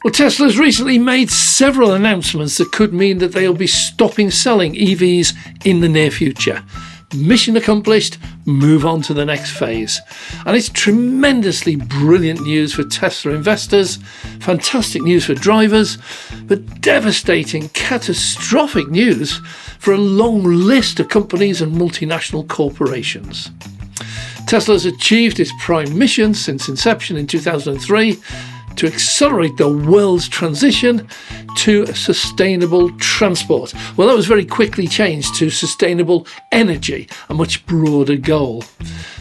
Well, Tesla's recently made several announcements that could mean that they'll be stopping selling EVs in the near future. Mission accomplished, move on to the next phase. And it's tremendously brilliant news for Tesla investors, fantastic news for drivers, but devastating, catastrophic news for a long list of companies and multinational corporations. Tesla's achieved its prime mission since inception in 2003 to accelerate the world's transition to sustainable transport. Well, that was very quickly changed to sustainable energy, a much broader goal.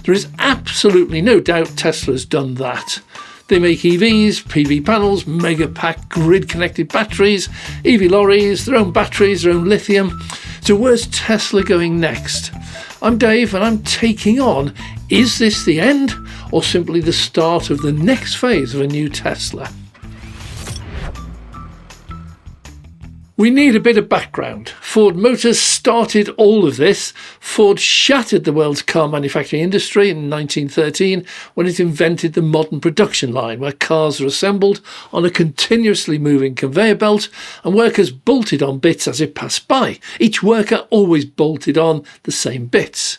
There is absolutely no doubt Tesla's done that. They make EVs, PV panels, mega-pack grid-connected batteries, EV lorries, their own batteries, their own lithium. So where's Tesla going next? I'm Dave and I'm taking on, is this the end or simply the start of the next phase of a new Tesla? We need a bit of background. Ford Motors started all of this. Ford shattered the world's car manufacturing industry in 1913 when it invented the modern production line, where cars are assembled on a continuously moving conveyor belt and workers bolted on bits as it passed by. Each worker always bolted on the same bits.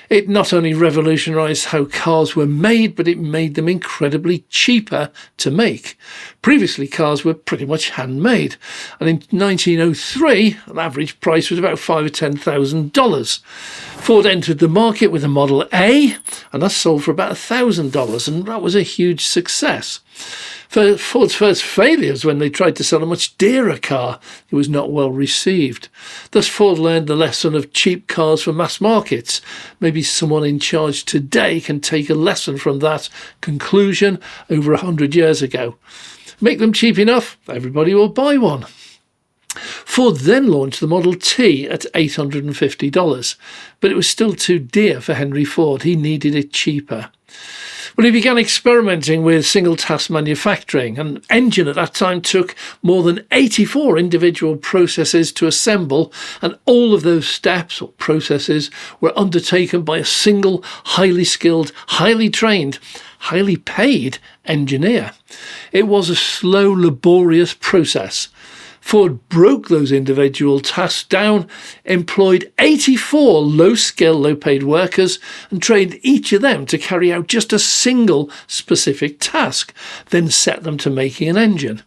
It not only revolutionised how cars were made, but it made them incredibly cheaper to make. Previously, cars were pretty much handmade, and in 1903, an average price was about $5,000 or $10,000. Ford entered the market with a Model A, and that sold for about $1,000, and that was a huge success. Ford's first failures when they tried to sell a much dearer car, it was not well received. Thus Ford learned the lesson of cheap cars for mass markets. Maybe someone in charge today can take a lesson from that conclusion over 100 years ago. Make them cheap enough, everybody will buy one. Ford then launched the Model T at $850, but it was still too dear for Henry Ford. He needed it cheaper. Well, he began experimenting with single-task manufacturing. An engine at that time took more than 84 individual processes to assemble, and all of those steps or processes were undertaken by a single, highly skilled, highly trained, highly paid engineer. It was a slow, laborious process. Ford broke those individual tasks down, employed 84 low-skill, low-paid workers and trained each of them to carry out just a single specific task, then set them to making an engine.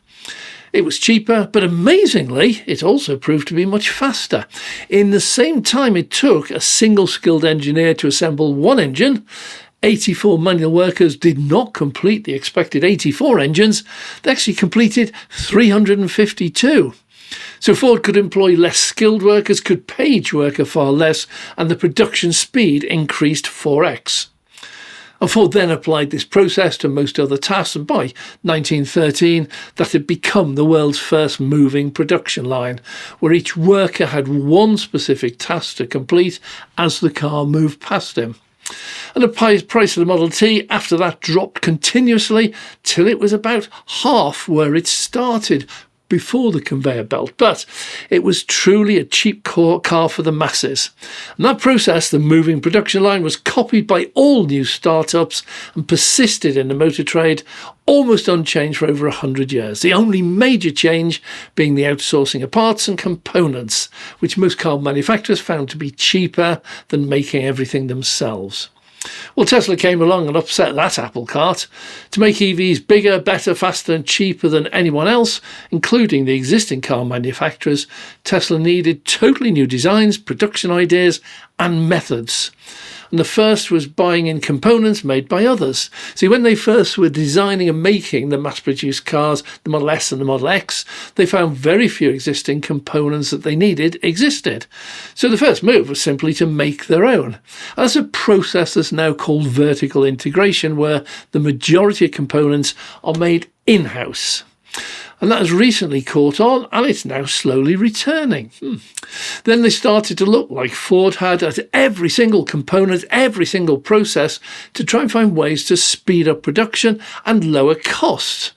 It was cheaper, but amazingly, it also proved to be much faster. In the same time it took a single skilled engineer to assemble one engine, 84 manual workers did not complete the expected 84 engines. They actually completed 352. So Ford could employ less skilled workers, could pay each worker far less, and the production speed increased 4x. And Ford then applied this process to most other tasks, and by 1913 that had become the world's first moving production line, where each worker had one specific task to complete as the car moved past him. And the price of the Model T after that dropped continuously till it was about half where it started before the conveyor belt. But it was truly a cheap car for the masses. And that process, the moving production line, was copied by all new startups and persisted in the motor trade almost unchanged for over 100 years. The only major change being the outsourcing of parts and components, which most car manufacturers found to be cheaper than making everything themselves. Well, Tesla came along and upset that apple cart. To make EVs bigger, better, faster and cheaper than anyone else, including the existing car manufacturers, Tesla needed totally new designs, production ideas and methods. And the first was buying in components made by others. See, when they first were designing and making the mass-produced cars, the Model S and the Model X, they found very few existing components that they needed existed. So the first move was simply to make their own. And that's a process that's now called vertical integration, where the majority of components are made in-house. And that has recently caught on, and it's now slowly returning. Then they started to look like Ford had at every single component, every single process, to try and find ways to speed up production and lower costs.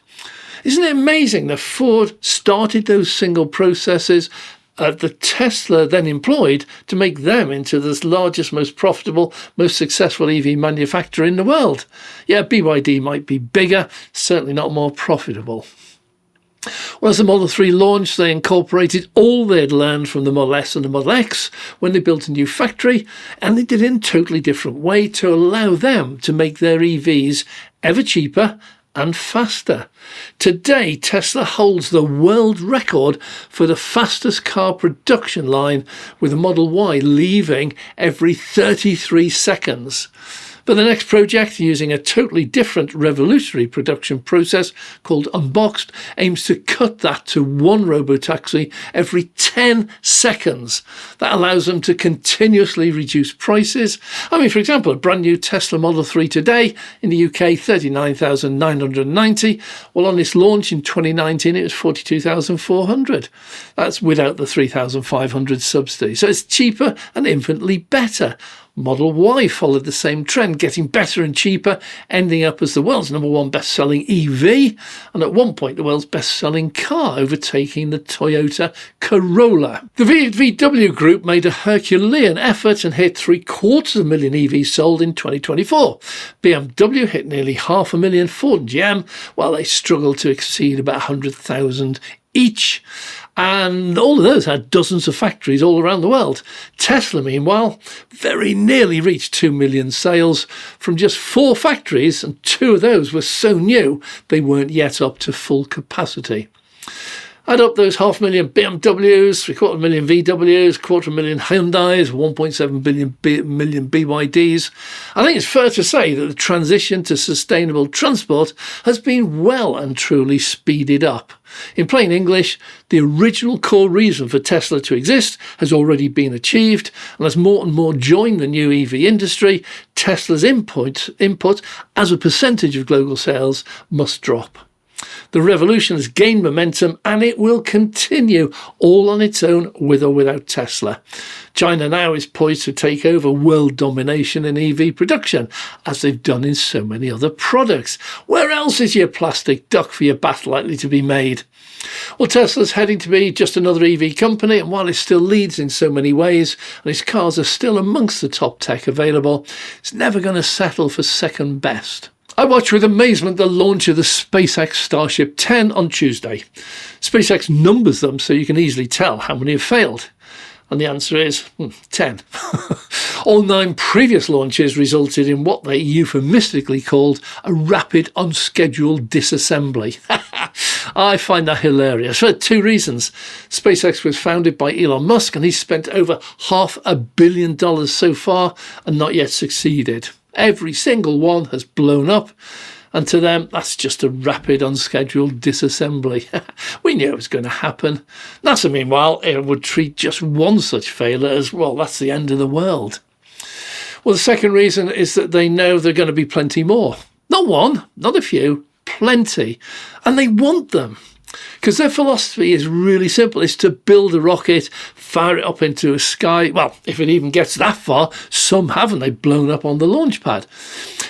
Isn't it amazing that Ford started those single processes that Tesla then employed to make them into the largest, most profitable, most successful EV manufacturer in the world? Yeah, BYD might be bigger, certainly not more profitable. Well, as the Model 3 launched, they incorporated all they'd learned from the Model S and the Model X when they built a new factory, and they did it in a totally different way to allow them to make their EVs ever cheaper and faster. Today, Tesla holds the world record for the fastest car production line, with the Model Y leaving every 33 seconds. But the next project, using a totally different revolutionary production process called Unboxed, aims to cut that to one robotaxi every 10 seconds. That allows them to continuously reduce prices. For example, a brand new Tesla Model 3 today in the UK, $39,990. Well, on its launch in 2019, it was $42,400. That's without the $3,500 subsidy. So it's cheaper and infinitely better. Model Y followed the same trend, getting better and cheaper, ending up as the world's #1 best-selling EV, and at one point the world's best-selling car, overtaking the Toyota Corolla. The VW Group made a Herculean effort and hit 750,000 EVs sold in 2024. BMW hit nearly 500,000, Ford and GM, while they struggled to exceed about 100,000 each. And all of those had dozens of factories all around the world. Tesla, meanwhile, very nearly reached 2 million sales from just 4 factories, and 2 of those were so new they weren't yet up to full capacity. Add up those 500,000 BMWs, 750,000 VWs, 250,000 Hyundais, 1.7 million BYDs. I think it's fair to say that the transition to sustainable transport has been well and truly speeded up. In plain English, the original core reason for Tesla to exist has already been achieved, and as more and more join the new EV industry, Tesla's input as a percentage of global sales must drop. The revolution has gained momentum, and it will continue, all on its own, with or without Tesla. China now is poised to take over world domination in EV production, as they've done in so many other products. Where else is your plastic duck for your bat likely to be made? Well, Tesla's heading to be just another EV company, and while it still leads in so many ways, and its cars are still amongst the top tech available, it's never going to settle for second best. I watched with amazement the launch of the SpaceX Starship 10 on Tuesday. SpaceX numbers them so you can easily tell how many have failed. And the answer is 10. All 9 previous launches resulted in what they euphemistically called a rapid unscheduled disassembly. I find that hilarious for 2 reasons. SpaceX was founded by Elon Musk, and he's spent over $500 million so far and not yet succeeded. Every single one has blown up, and to them, that's just a rapid, unscheduled disassembly. We knew it was going to happen. NASA, meanwhile, it would treat just one such failure as, well, that's the end of the world. Well, the second reason is that they know there are going to be plenty more. Not one, not a few, plenty. And they want them. Because their philosophy is really simple. It's to build a rocket, fire it up into a sky. Well, if it even gets that far, some haven't. They've blown up on the launch pad.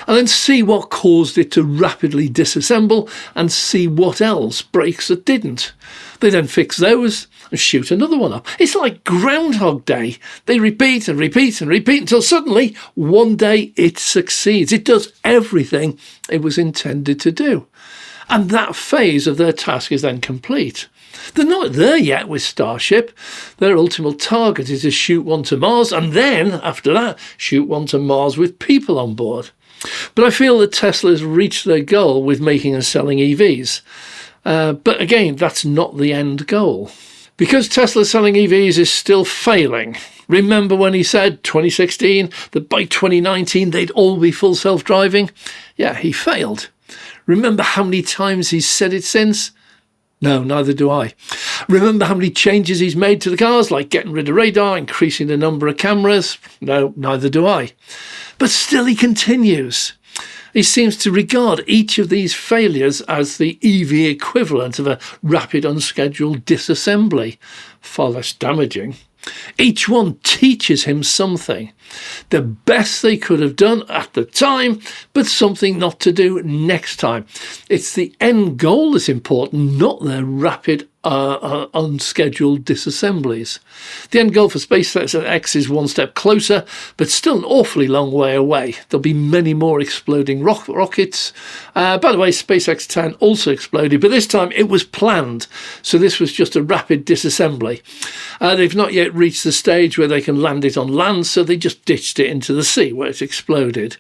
And then see what caused it to rapidly disassemble, and see what else breaks that didn't. They then fix those and shoot another one up. It's like Groundhog Day. They repeat and repeat and repeat until suddenly one day it succeeds. It does everything it was intended to do. And that phase of their task is then complete. They're not there yet with Starship. Their ultimate target is to shoot one to Mars, and then, after that, shoot one to Mars with people on board. But I feel that Tesla has reached their goal with making and selling EVs. But again, that's not the end goal. Because Tesla selling EVs is still failing. Remember when he said, 2016, that by 2019 they'd all be full self-driving? Yeah, he failed. Remember how many times he's said it since? No, neither do I. Remember how many changes he's made to the cars, like getting rid of radar, increasing the number of cameras? No, neither do I. But still he continues. He seems to regard each of these failures as the EV equivalent of a rapid unscheduled disassembly. Far less damaging. Each one teaches him something. The best they could have done at the time, but something not to do next time. It's the end goal that's important, not their rapid unscheduled disassemblies. The end goal for SpaceX is one step closer, but still an awfully long way away. There'll be many more exploding rockets. By the way, SpaceX 10 also exploded, but this time it was planned, so this was just a rapid disassembly. They've not yet reached the stage where they can land it on land, so they just ditched it into the sea where it exploded.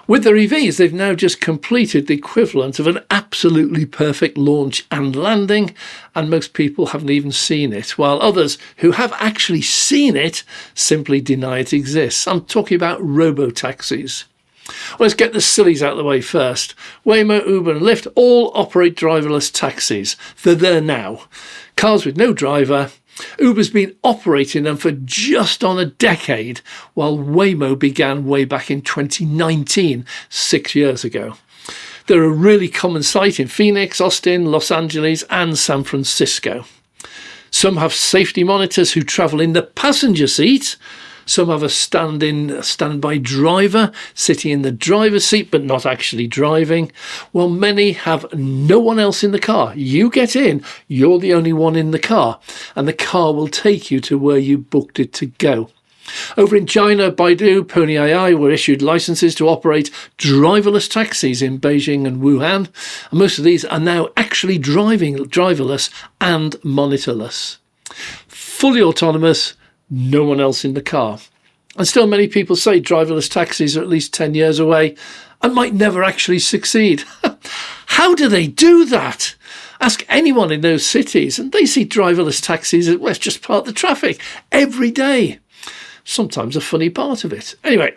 With their EVs, they've now just completed the equivalent of an absolutely perfect launch and landing, and most people haven't even seen it, while others who have actually seen it simply deny it exists. I'm talking about robotaxis. Well, let's get the sillies out of the way first. Waymo, Uber and Lyft all operate driverless taxis. They're there now. Cars with no driver. Uber's been operating them for just on a decade, while Waymo began way back in 2019, 6 years ago. They're a really common sight in Phoenix, Austin, Los Angeles and San Francisco. Some have safety monitors who travel in the passenger seat. Some have a standby driver sitting in the driver's seat but not actually driving, while many have no one else in the car. You get in, you're the only one in the car, and the car will take you to where you booked it to go. Over in China, Baidu, Pony AI were issued licenses to operate driverless taxis in Beijing and Wuhan, and most of these are now actually driverless and monitorless. Fully autonomous, no one else in the car. And still many people say driverless taxis are at least 10 years away and might never actually succeed. How do they do that? Ask anyone in those cities and they see driverless taxis as just part of the traffic every day. Sometimes a funny part of it. Anyway,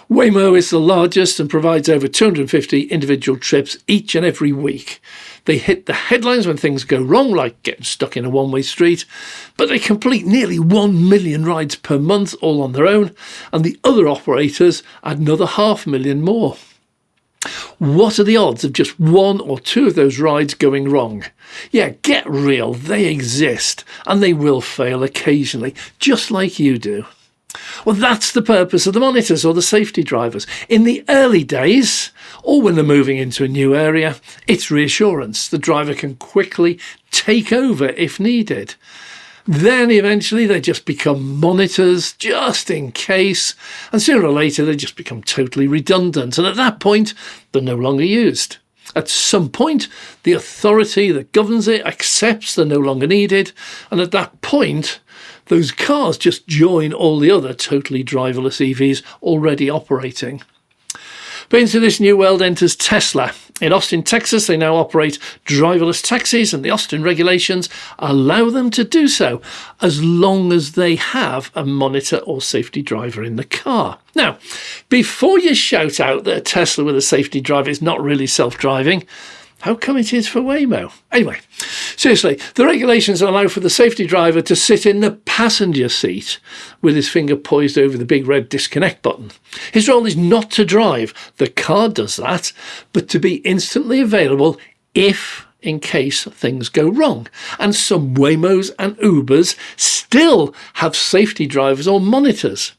Waymo is the largest and provides over 250 individual trips each and every week. They hit the headlines when things go wrong, like getting stuck in a one-way street, but they complete nearly 1 million rides per month all on their own, and the other operators add another 500,000 more. What are the odds of just one or two of those rides going wrong? Yeah, get real, they exist, and they will fail occasionally, just like you do. Well, that's the purpose of the monitors or the safety drivers. In the early days, or when they're moving into a new area, it's reassurance. The driver can quickly take over if needed. Then eventually they just become monitors just in case, and sooner or later they just become totally redundant, and at that point they're no longer used. At some point, the authority that governs it accepts they're no longer needed, and at that point those cars just join all the other totally driverless EVs already operating. But into this new world enters Tesla. In Austin, Texas, they now operate driverless taxis, and the Austin regulations allow them to do so as long as they have a monitor or safety driver in the car. Now, before you shout out that a Tesla with a safety driver is not really self-driving, how come it is for Waymo? Anyway, seriously, the regulations allow for the safety driver to sit in the passenger seat with his finger poised over the big red disconnect button. His role is not to drive. The car does that, but to be instantly available if in case things go wrong. And some Waymos and Ubers still have safety drivers or monitors.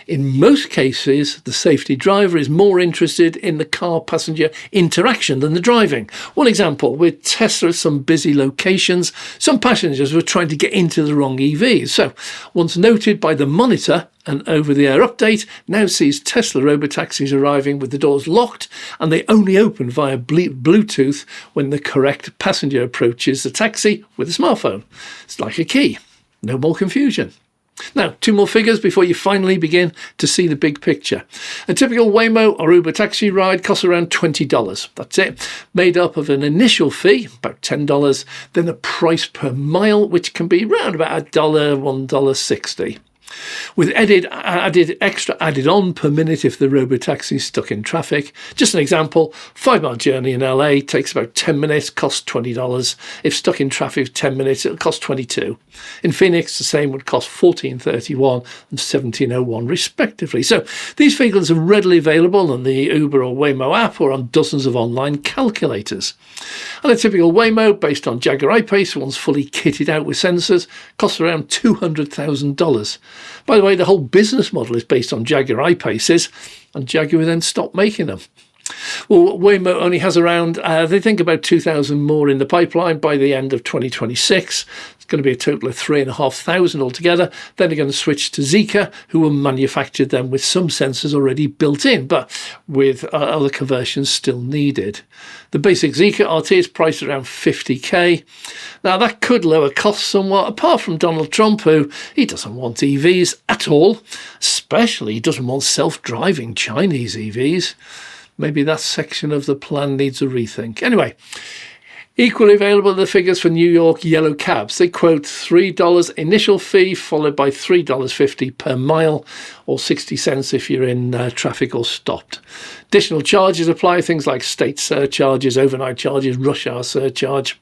In most cases, the safety driver is more interested in the car-passenger interaction than the driving. One example, with Tesla at some busy locations, some passengers were trying to get into the wrong EVs. So, once noted by the monitor, an over-the-air update now sees Tesla robotaxis arriving with the doors locked, and they only open via Bluetooth when the correct passenger approaches the taxi with a smartphone. It's like a key. No more confusion. Now, two more figures before you finally begin to see the big picture. A typical Waymo or Uber taxi ride costs around $20. That's it. Made up of an initial fee, about $10, then a price per mile, which can be around about $1, $1.60. With extra added on per minute if the robotaxi is stuck in traffic. Just an example, 5-mile journey in LA takes about 10 minutes, costs $20. If stuck in traffic 10 minutes, it'll cost $22. In Phoenix, the same would cost $14.31 and $17.01 respectively. So these figures are readily available on the Uber or Waymo app or on dozens of online calculators. And a typical Waymo, based on Jaguar I-Pace, once fully kitted out with sensors, costs around $200,000. By the way, the whole business model is based on Jaguar I-Paces, and Jaguar then stopped making them. Well, Waymo only has around, they think about 2,000 more in the pipeline by the end of 2026. It's going to be a total of 3,500 altogether. Then they're going to switch to Zeekr, who will manufacture them with some sensors already built in, but with other conversions still needed. The basic Zeekr RT is priced around 50k. Now, that could lower costs somewhat, apart from Donald Trump, who he doesn't want EVs at all, especially he doesn't want self-driving Chinese EVs. Maybe that section of the plan needs a rethink. Anyway, equally available are the figures for New York yellow cabs. They quote $3 initial fee, followed by $3.50 per mile, or 60 cents if you're in traffic or stopped. Additional charges apply, things like state surcharges, overnight charges, rush hour surcharge.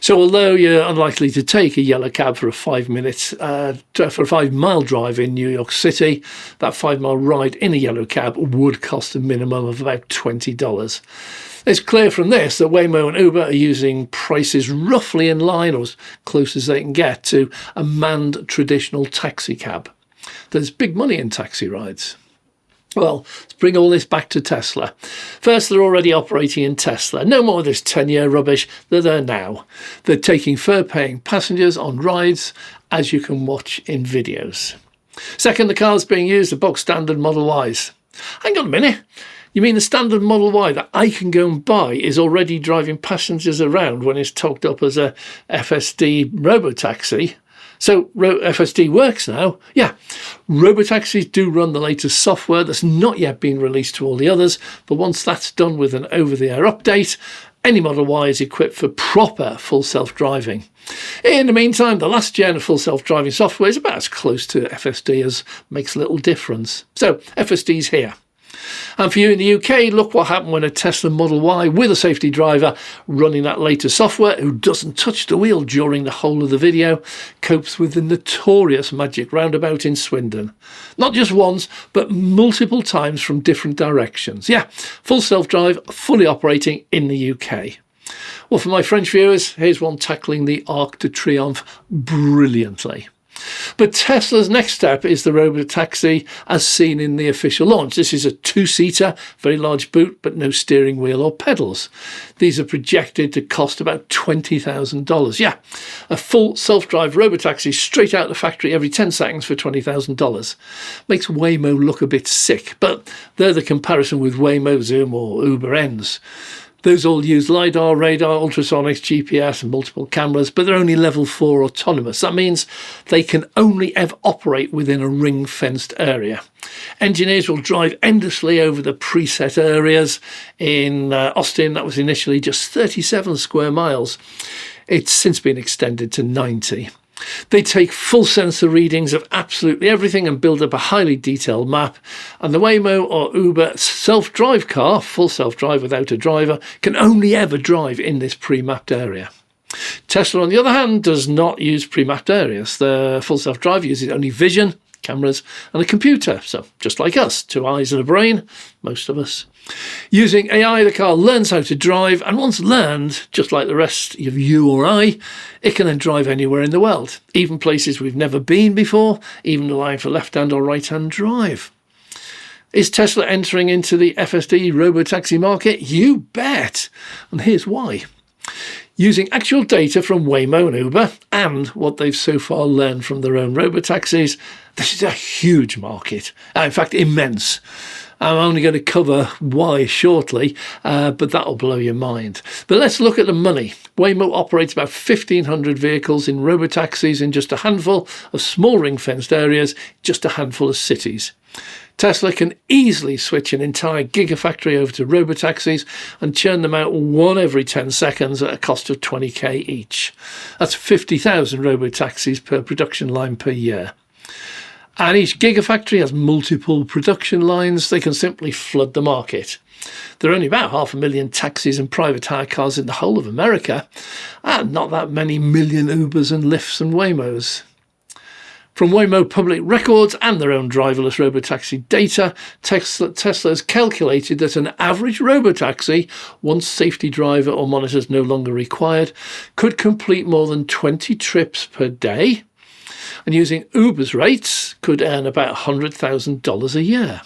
So although you're unlikely to take a yellow cab for a 5 minutes, for a 5 mile drive in New York City, that 5 mile ride in a yellow cab would cost a minimum of about $20. It's clear from this that Waymo and Uber are using prices roughly in line, or as close as they can get, to a manned traditional taxi cab. There's big money in taxi rides. Well, let's bring all this back to Tesla. First, they're already operating in Tesla. No more of this 10-year rubbish. They're there now. They're taking fare-paying passengers on rides, as you can watch in videos. Second, the cars being used are box standard Model Ys. Hang on a minute. You mean the standard Model Y that I can go and buy is already driving passengers around when it's togged up as a FSD robotaxi? So FSD works now. Yeah, robotaxis do run the latest software that's not yet been released to all the others, but once that's done with an over-the-air update, any Model Y is equipped for proper full self-driving. In the meantime, the last gen of full self-driving software is about as close to FSD as makes little difference. So FSD's here. And for you in the UK, look what happened when a Tesla Model Y with a safety driver running that latest software, who doesn't touch the wheel during the whole of the video, copes with the notorious magic roundabout in Swindon. Not just once, but multiple times from different directions. Yeah, full self-drive, fully operating in the UK. Well, for my French viewers, here's one tackling the Arc de Triomphe brilliantly. But Tesla's next step is the robotaxi as seen in the official launch. This is a two-seater, very large boot, but no steering wheel or pedals. These are projected to cost about $20,000. Yeah, a full self-drive robotaxi straight out of the factory every 10 seconds for $20,000. Makes Waymo look a bit sick, but there the comparison with Waymo, Zoom or Uber ends. Those all use LiDAR, radar, ultrasonics, GPS and multiple cameras, but they're only level 4 autonomous. That means they can only ever operate within a ring-fenced area. Engineers will drive endlessly over the preset areas. In Austin, that was initially just 37 square miles. It's since been extended to 90. They take full sensor readings of absolutely everything and build up a highly detailed map. And the Waymo or Uber self-drive car, full self-drive without a driver, can only ever drive in this pre-mapped area. Tesla, on the other hand, does not use pre-mapped areas. The full self-drive uses only vision, cameras and a computer. So just like us, 2 eyes and a brain, most of us. Using AI, the car learns how to drive, and once learned, just like the rest of you or I, it can then drive anywhere in the world, even places we've never been before, even allowing for left-hand or right-hand drive. Is Tesla entering into the FSD robotaxi market? You bet! And here's why. Using actual data from Waymo and Uber and what they've so far learned from their own robotaxis, this is a huge market, in fact immense. I'm only going to cover why shortly, but that'll blow your mind. But let's look at the money. Waymo operates about 1,500 vehicles in robotaxis in just a handful of small ring-fenced areas, just a handful of cities. Tesla can easily switch an entire gigafactory over to robotaxis and churn them out one every 10 seconds at a cost of $20,000 each. That's 50,000 robotaxis per production line per year. And each gigafactory has multiple production lines. They can simply flood the market. There are only about 500,000 taxis and private hire cars in the whole of America, and not that many million Ubers and Lyfts and Waymos. From Waymo public records and their own driverless robotaxi data, Tesla has calculated that an average robotaxi, once safety driver or monitors no longer required, could complete more than 20 trips per day, and using Uber's rates, could earn about $100,000 a year.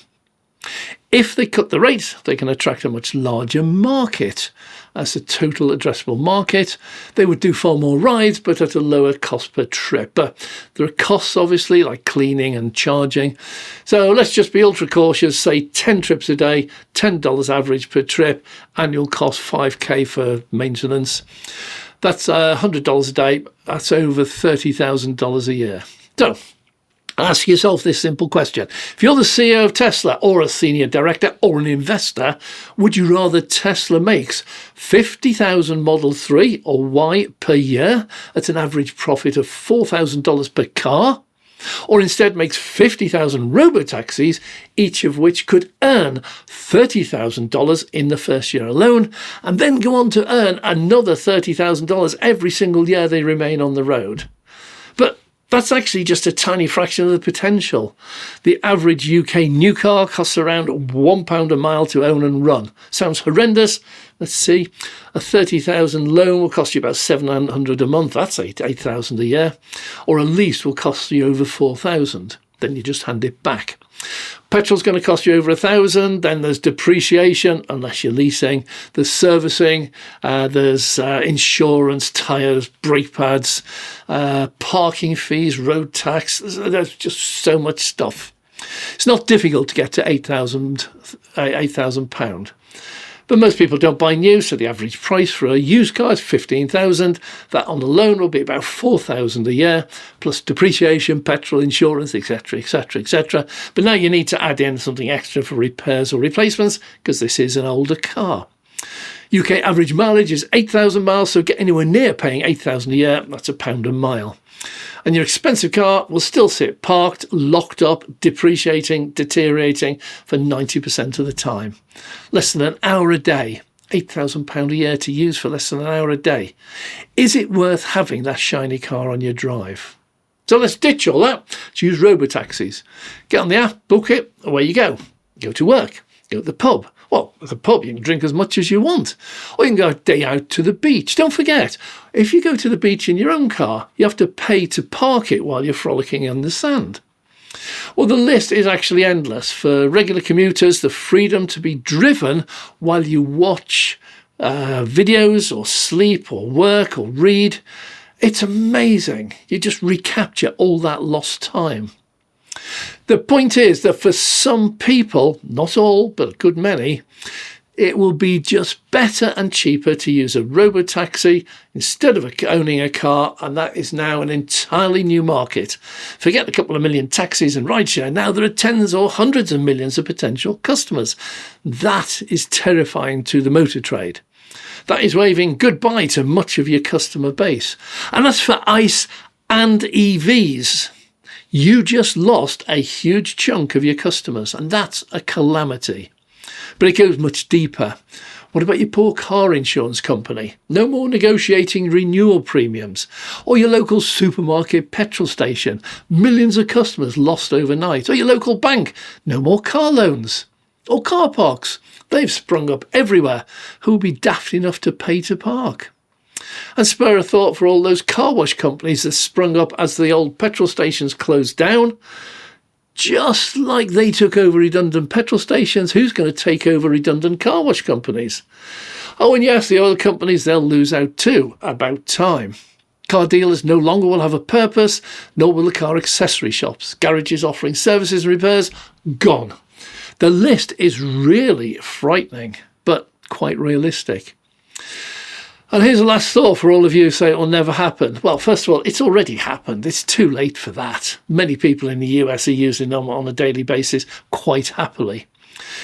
If they cut the rate, they can attract a much larger market. As a total addressable market, they would do far more rides, but at a lower cost per trip. But there are costs, obviously, like cleaning and charging. So let's just be ultra cautious, say 10 trips a day, $10 average per trip, annual cost $5,000 for maintenance. That's $100 a day. That's over $30,000 a year. So ask yourself this simple question. If you're the CEO of Tesla or a senior director or an investor, would you rather Tesla makes 50,000 Model 3 or Y per year at an average profit of $4,000 per car? Or instead makes 50,000 robotaxis, each of which could earn $30,000 in the first year alone, and then go on to earn another $30,000 every single year they remain on the road? But that's actually just a tiny fraction of the potential. The average UK new car costs around £1 a mile to own and run. Sounds horrendous. Let's see. A 30,000 loan will cost you about $700 a month. That's $8,000 a year. Or a lease will cost you over $4,000. Then you just hand it back. Petrol's going to cost you over $1,000. Then there's depreciation, unless you're leasing. There's servicing. There's insurance, tyres, brake pads, parking fees, road tax. There's just so much stuff. It's not difficult to get to £8,000. But most people don't buy new, so the average price for a used car is $15,000. That on a loan will be about $4,000 a year, plus depreciation, petrol, insurance, etc., etc., etc. But now you need to add in something extra for repairs or replacements, because this is an older car. UK average mileage is 8,000 miles, so get anywhere near paying $8,000 a year, that's £1 a mile. And your expensive car will still sit parked, locked up, depreciating, deteriorating for 90% of the time. Less than an hour a day, £8,000 a year to use for less than an hour a day. Is it worth having that shiny car on your drive? So let's ditch all that. Let's use robotaxis. Get on the app, book it, away you go. Go to work, go to the pub. Well, at the pub, you can drink as much as you want. Or you can go a day out to the beach. Don't forget, if you go to the beach in your own car, you have to pay to park it while you're frolicking in the sand. Well, the list is actually endless. For regular commuters, the freedom to be driven while you watch videos or sleep or work or read, it's amazing. You just recapture all that lost time. The point is that for some people, not all, but a good many, it will be just better and cheaper to use a robotaxi instead of owning a car, and that is now an entirely new market. Forget a couple of million taxis and rideshare. Now there are tens or hundreds of millions of potential customers. That is terrifying to the motor trade. That is waving goodbye to much of your customer base. And as for ICE and EVs, you just lost a huge chunk of your customers, and that's a calamity. But it goes much deeper. What about your poor car insurance company? No more negotiating renewal premiums. Or your local supermarket petrol station. Millions of customers lost overnight. Or your local bank. No more car loans. Or car parks. They've sprung up everywhere. Who will be daft enough to pay to park? And spare a thought for all those car wash companies that sprung up as the old petrol stations closed down. Just like they took over redundant petrol stations, who's going to take over redundant car wash companies? Oh, and yes, the oil companies, they'll lose out too. About time. Car dealers no longer will have a purpose, nor will the car accessory shops. Garages offering services and repairs, gone. The list is really frightening, but quite realistic. And here's a last thought for all of you who say it will never happen. Well, first of all, it's already happened. It's too late for that. Many people in the US are using them on a daily basis quite happily.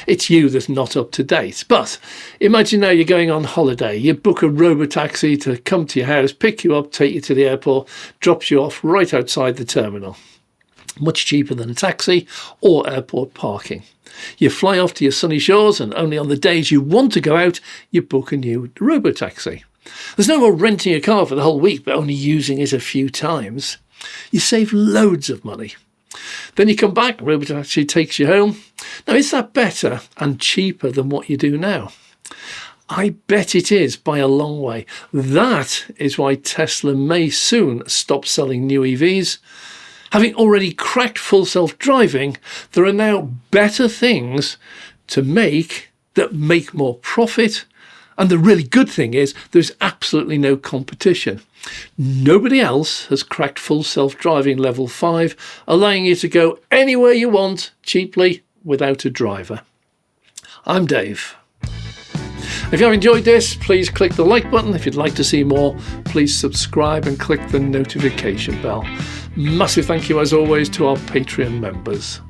It's you that's not up to date. But imagine now you're going on holiday. You book a robotaxi to come to your house, pick you up, take you to the airport, drops you off right outside the terminal. Much cheaper than a taxi or airport parking. You fly off to your sunny shores, and only on the days you want to go out, you book a new robotaxi. There's no more renting a car for the whole week, but only using it a few times. You save loads of money. Then you come back, robotaxi takes you home. Now, is that better and cheaper than what you do now? I bet it is by a long way. That is why Tesla may soon stop selling new EVs. Having already cracked full self-driving, there are now better things to make that make more profit. And the really good thing is there's absolutely no competition. Nobody else has cracked full self-driving level 5, allowing you to go anywhere you want cheaply without a driver. I'm Dave. If you have enjoyed this, please click the like button. If you'd like to see more, please subscribe and click the notification bell. Massive thank you as always to our Patreon members.